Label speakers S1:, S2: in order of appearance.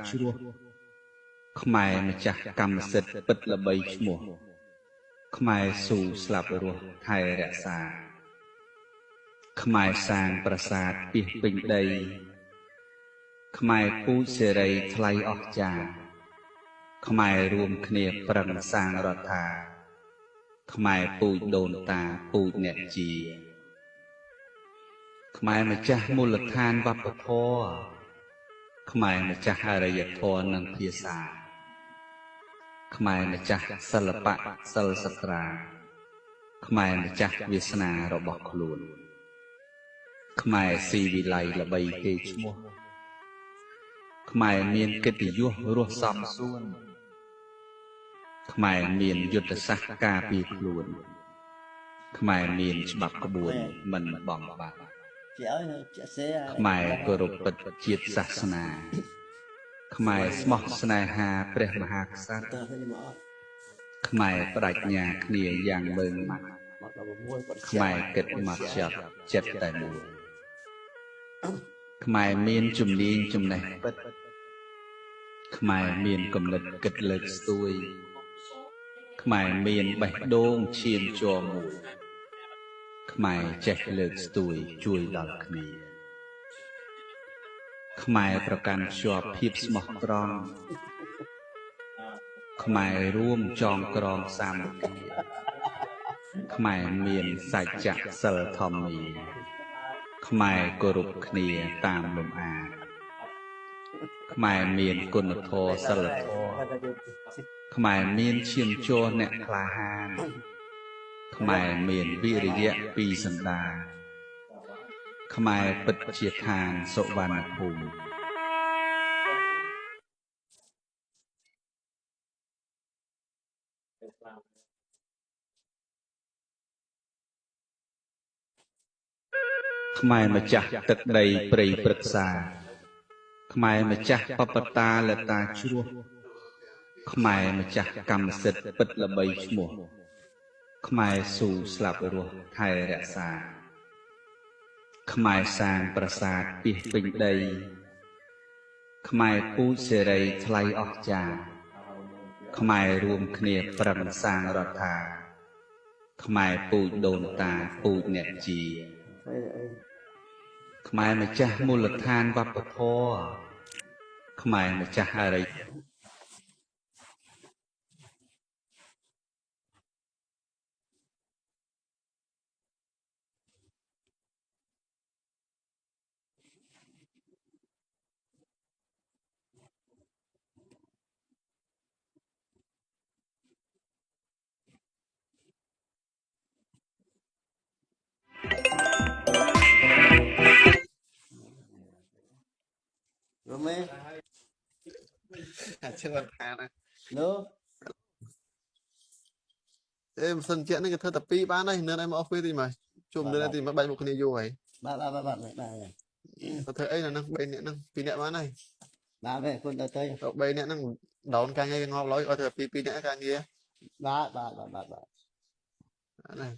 S1: ជ្រោះខ្មែរម្ចាស់កម្មសិទ្ធិពិតល្បីឈ្មោះខ្មែរស៊ូស្លាប់រស់ថែរក្សាខ្មែរសាងប្រាសាទពីសពេញដីខ្មែរពូជសេរីថ្លៃអស្ចារ្យខ្មែររួមគ្នាប្រឹងសាងរដ្ឋាខ្មែរពូជដូនតាពូជអ្នកជាខ្មែរម្ចាស់មូលដ្ឋានវប្បធម៌ខ្មែរម្ចាស់អរិយធម៌និងភាសាខ្មែរម្ចាស់សិល្បៈសិលសត្រាខ្មែរម្ចាស់វាសនារបស់ខ្លួនខ្មែរស៊ីវិល័យល្បីគេឈ្មោះខ្មែរមានកិត្តិយសរស់សំសួនខ្មែរមានយុទ្ធសាស្ត្រការពារខ្លួនខ្មែរមានច្បាប់ក្បួនមិនបងបាក់ខ្មែរគោរពពិតជាតិសាសនាខ្មែរស្មោះស្នេហាព្រះមហាក្សត្រខ្មែរបដិញ្ញាគ្នាយ៉ាងមើងម៉ាត់ខ្មែរគិតមកចិត្តតែមួយខ្មែរមានជំនាញចំណេះពិតខ្មែរមានគំនិតគិតលើកស្ទួយខ្មែរមានបេះដូងឈាមជ័រមួយខ្មែរចេះលើកស្ទួយជួយដល់គ្នាខ្មែរប្រកាន់ខ្ជាប់ភាពស្មោះត្រង់ខ្មែររួមចងក្រងសាមគ្គីខ្មែរមានសច្ចៈសិលធម្មាខ្មែរគោរពគ្នាតាមលំអាខ្មែរមានគុណធម៌សិលធម៌ខ្មែរមានឈាមជ័រអ្នកក្លាហានខ្មែរមានវិរិយៈពីសន្តានខ្មែរពិតជាឋានសុវណ្ណភូមិខ្មែរម្ចាស់ទឹកដីព្រៃព្រឹក្សាខ្មែរម្ចាស់បបតាលតាជ្រោះខ្មែរម្ចាស់កម្មសិទ្ធិពិតល្បីឈ្មោះខ្មែរស៊ូស្លាប់រស់ថែរក្សាខ្មែរសាងប្រាសាទពីសពេញដីខ្មែរពូជសេរីថ្លៃអស្ចារ្យខ្មែររួមគ្នាប្រឹងសាងរដ្ឋាខ្មែរពូជដូនតាពូជអ្នកជាខ្មែរម្ចាស់មូលដ្ឋានវប្បធម៌ខ្មែរម្ចាស់អរិយ
S2: rồi mẹ
S3: chưa còn khá này
S2: nữa
S3: em sân chuyện này cái thơ tập pi bán đây nên em office thì mà chùm nên thì mà bay một cái vô vậy
S2: ba này
S3: có thể ấy là năng bay nè năng pi nè bán này
S2: ba về con tới
S3: bay nè năng đón càng nghe ngon lối có thể pi nè càng nghe
S2: ba
S3: này